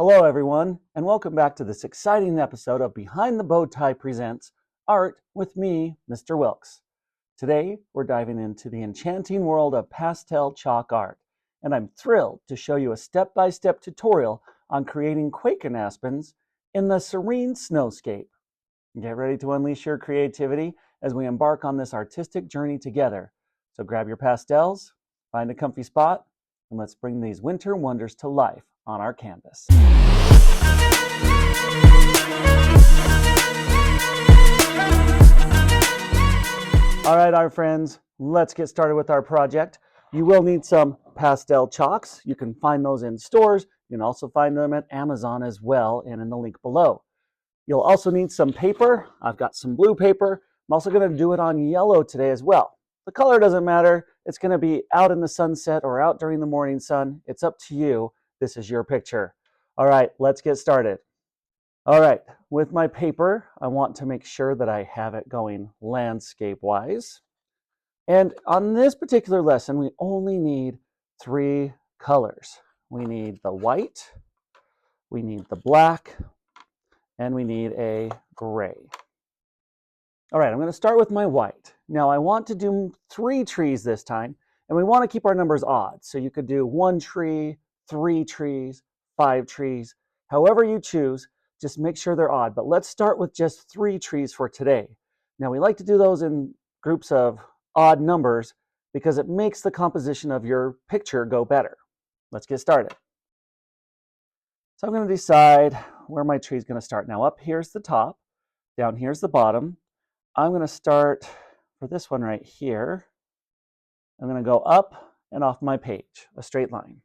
Hello everyone, and welcome back to this exciting episode of Behind the Bow Tie Presents Art with me, Mr. Wilkes. Today, we're diving into the enchanting world of pastel chalk art, and I'm thrilled to show you a step-by-step tutorial on creating Quaking Aspens in the serene snowscape. Get ready to unleash your creativity as we embark on this artistic journey together. So grab your pastels, find a comfy spot, and let's bring these winter wonders to life on our canvas. All right, our friends, let's get started with our project. You will need some pastel chalks. You can find those in stores. You can also find them at Amazon as well, and in the link below. You'll also need some paper. I've got some blue paper. I'm also going to do it on yellow today as well. The color doesn't matter. It's going to be out in the sunset or out during the morning sun. It's up to you. This is your picture. All right, let's get started. All right, with my paper, I want to make sure that I have it going landscape-wise. And on this particular lesson, we only need 3 colors. We need the white, we need the black, and we need a gray. All right, I'm going to start with my white. Now I want to do 3 trees this time, and we want to keep our numbers odd. So you could do 1 tree, 3 trees, 5 trees, however you choose, just make sure they're odd. But let's start with just 3 trees for today. Now we like to do those in groups of odd numbers because it makes the composition of your picture go better. Let's get started. So I'm going to decide where my tree is going to start. Now up here's the top, down here's the bottom. I'm going to start for this one right here. I'm going to go up and off my page, a straight line.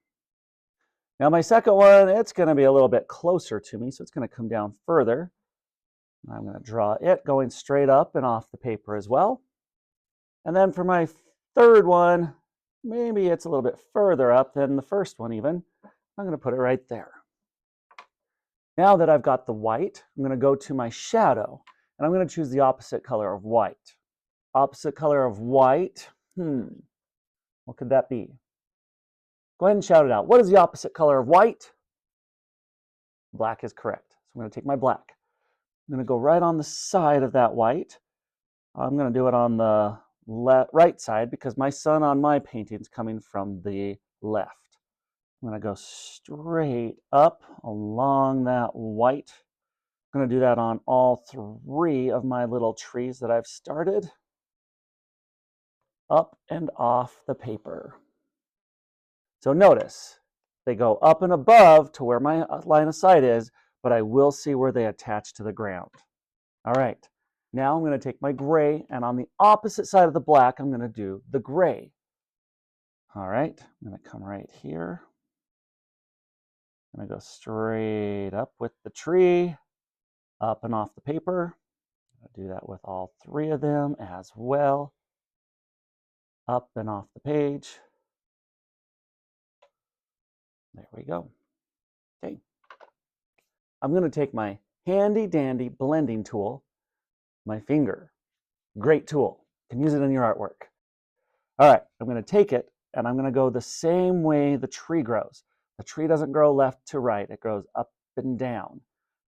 Now my second one, it's going to be a little bit closer to me, so it's going to come down further. I'm going to draw it going straight up and off the paper as well. And then for my third one, maybe it's a little bit further up than the first one even. I'm going to put it right there. Now that I've got the white, I'm going to go to my shadow. And I'm going to choose the opposite color of white. Opposite color of white. What could that be? Go ahead and shout it out. What is the opposite color of white? Black is correct. So I'm going to take my black. I'm going to go right on the side of that white. I'm going to do it on the right side because my sun on my painting is coming from the left. I'm going to go straight up along that white. I'm going to do that on all 3 of my little trees that I've started. Up and off the paper. So notice, they go up and above to where my line of sight is, but I will see where they attach to the ground. All right, now I'm going to take my gray, and on the opposite side of the black, I'm going to do the gray. All right, I'm going to come right here. I'm going to go straight up with the tree. Up and off the paper. I'll do that with all 3 of them as well. Up and off the page. There we go. Okay. I'm going to take my handy dandy blending tool, my finger. Great tool. You can use it in your artwork. All right, I'm going to take it and I'm going to go the same way the tree grows. The tree doesn't grow left to right. It grows up and down.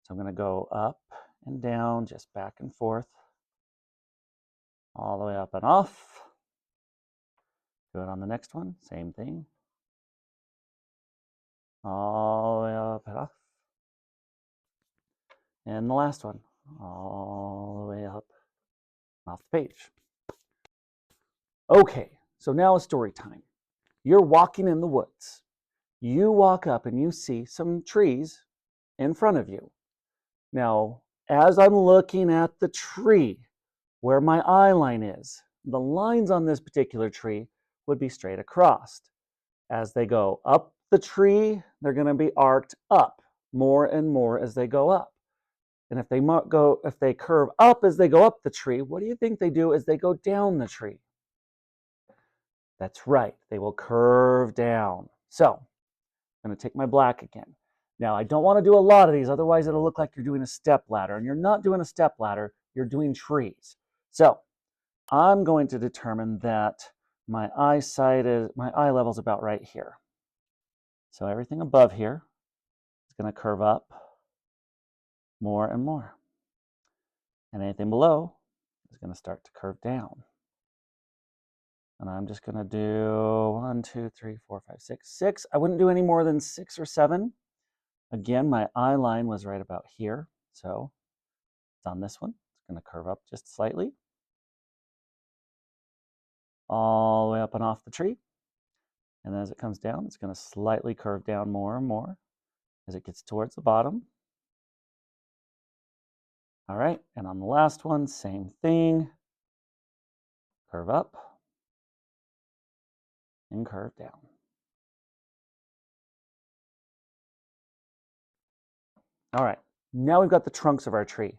So I'm going to go up and down, just back and forth, all the way up and off. Do it on the next one, same thing. All the way up and off. And the last one, all the way up and off the page. Okay, so now it's story time. You're walking in the woods. You walk up and you see some trees in front of you. Now, as I'm looking at the tree, where my eye line is, the lines on this particular tree would be straight across. As they go up the tree, they're going to be arced up more and more as they go up. And if they curve up as they go up the tree, what do you think they do as they go down the tree? That's right, they will curve down. So, I'm going to take my black again. Now, I don't want to do a lot of these, otherwise it'll look like you're doing a step ladder. And you're not doing a step ladder, you're doing trees. So, I'm going to determine that my eye level is about right here. So everything above here is going to curve up more and more. And anything below is going to start to curve down. And I'm just going to do 1, 2, 3, 4, 5, 6. 6. I wouldn't do any more than 6 or 7. Again, my eye line was right about here. So it's on this one. It's going to curve up just slightly. All the way up and off the tree. And as it comes down, it's going to slightly curve down more and more as it gets towards the bottom. All right, and on the last one, same thing. Curve up and curve down. All right, now we've got the trunks of our tree.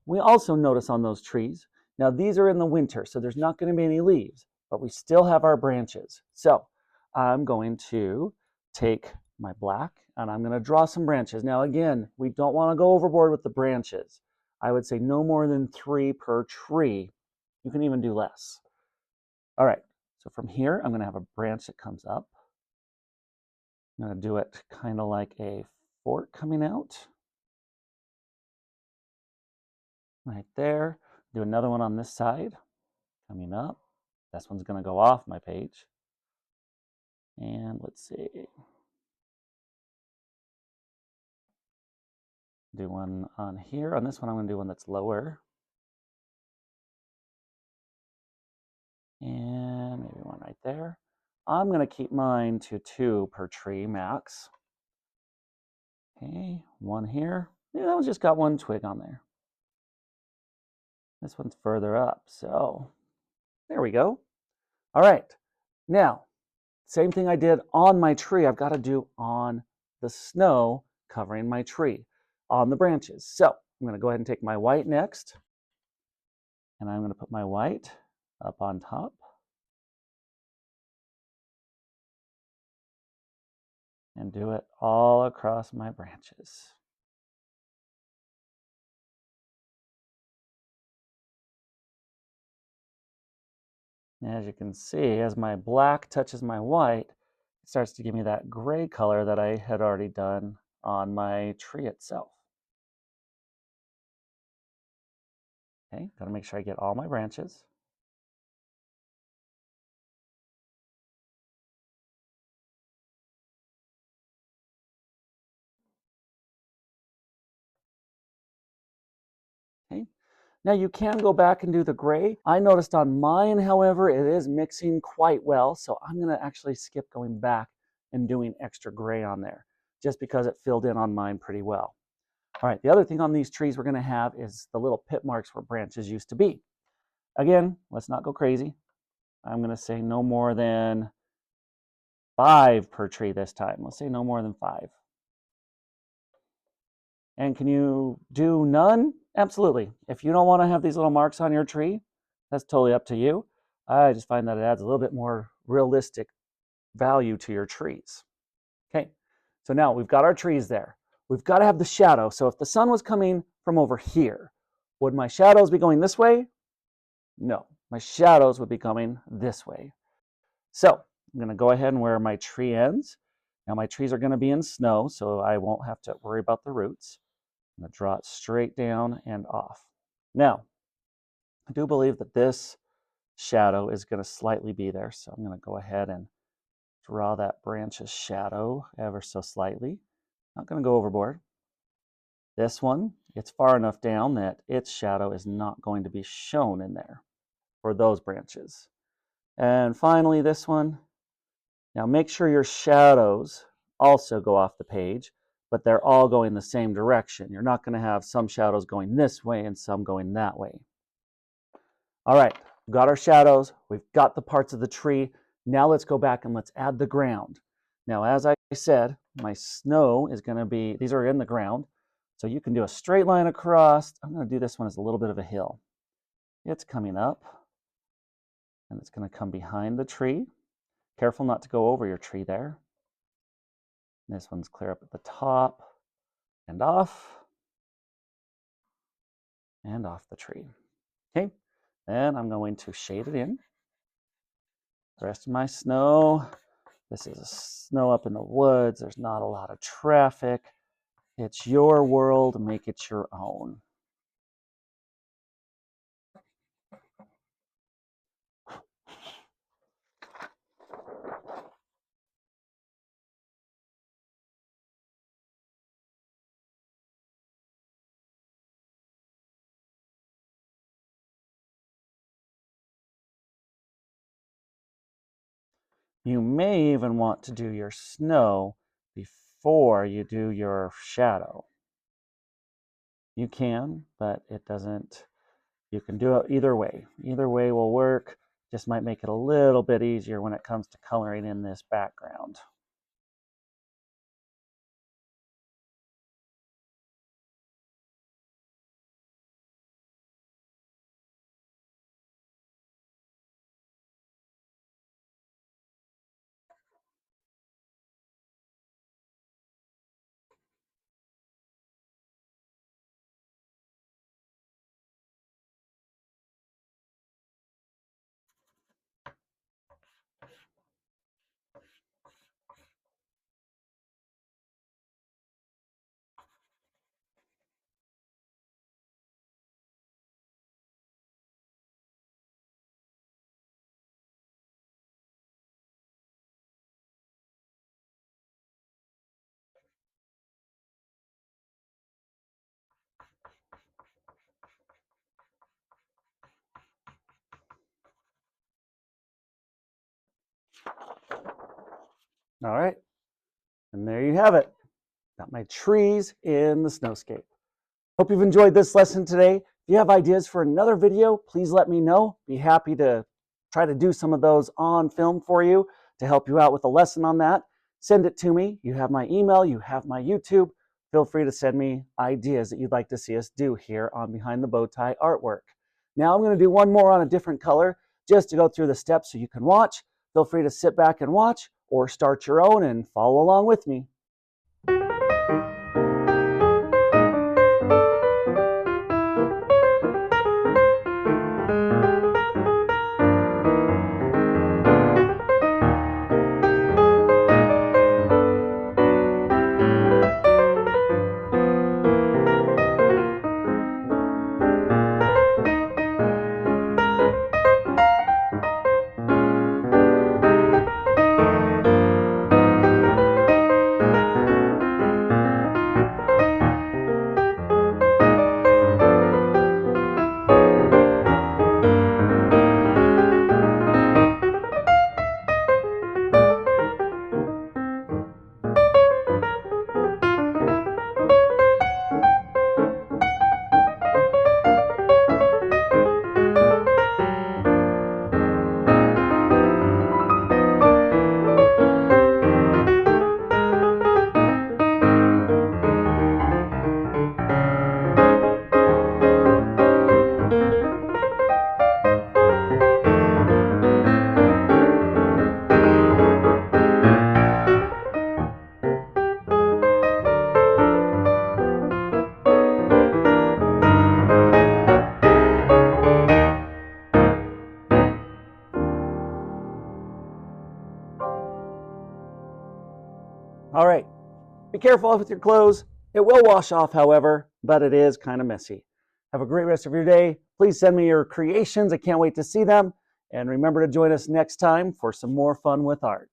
We also notice on those trees, now these are in the winter, so there's not going to be any leaves, but we still have our branches. So I'm going to take my black and I'm going to draw some branches. Now again, we don't want to go overboard with the branches. I would say no more than 3 per tree. You can even do less. All right, so from here, I'm going to have a branch that comes up. I'm going to do it kind of like a fork coming out. Right there. Do another one on this side, coming up. This one's going to go off my page. And let's see. Do one on here. On this one, I'm going to do one that's lower. And maybe one right there. I'm going to keep mine to 2 per tree max. Okay, one here. Yeah, that one's just got 1 twig on there. This one's further up, so there we go. All right, now, same thing I did on my tree, I've got to do on the snow covering my tree, on the branches. So I'm going to go ahead and take my white next, and I'm going to put my white up on top. And do it all across my branches. As you can see, as my black touches my white, it starts to give me that gray color that I had already done on my tree itself. Okay, gotta make sure I get all my branches. Okay, now you can go back and do the gray. I noticed on mine, however, it is mixing quite well, so I'm gonna actually skip going back and doing extra gray on there, just because it filled in on mine pretty well. All right, the other thing on these trees we're gonna have is the little pit marks where branches used to be. Again, let's not go crazy. I'm gonna say no more than 5 per tree this time. Let's say no more than 5. And can you do none? Absolutely. If you don't want to have these little marks on your tree, that's totally up to you. I just find that it adds a little bit more realistic value to your trees. Okay, so now we've got our trees there. We've got to have the shadow. So if the sun was coming from over here, would my shadows be going this way? No, my shadows would be coming this way. So I'm going to go ahead and where my tree ends. Now my trees are going to be in snow, so I won't have to worry about the roots. I'm going to draw it straight down and off. Now, I do believe that this shadow is going to slightly be there, so I'm going to go ahead and draw that branch's shadow ever so slightly. Not going to go overboard. This one, it's far enough down that its shadow is not going to be shown in there for those branches. And finally, this one. Now make sure your shadows also go off the page, but they're all going the same direction. You're not going to have some shadows going this way and some going that way. All right, we've got our shadows. We've got the parts of the tree. Now let's go back and let's add the ground. Now, as I said, my snow is going to be, these are in the ground. So you can do a straight line across. I'm going to do this one as a little bit of a hill. It's coming up, and it's going to come behind the tree. Careful not to go over your tree there. This one's clear up at the top and off the tree. Okay, then I'm going to shade it in. The rest of my snow. This is snow up in the woods. There's not a lot of traffic. It's your world, make it your own. You may even want to do your snow before you do your shadow. You can, but it doesn't. You can do it either way. Either way will work. Just might make it a little bit easier when it comes to coloring in this background. All right, and there you have it. Got my trees in the snowscape. Hope you've enjoyed this lesson today. If you have ideas for another video, please let me know. Be happy to try to do some of those on film for you to help you out with a lesson on that. Send it to me. You have my email, you have my YouTube. Feel free to send me ideas that you'd like to see us do here on Behind the Bowtie artwork. Now I'm going to do one more on a different color just to go through the steps so you can watch. Feel free to sit back and watch or start your own and follow along with me. All right, be careful with your clothes. It will wash off, however, but it is kind of messy. Have a great rest of your day. Please send me your creations. I can't wait to see them. And remember to join us next time for some more fun with art.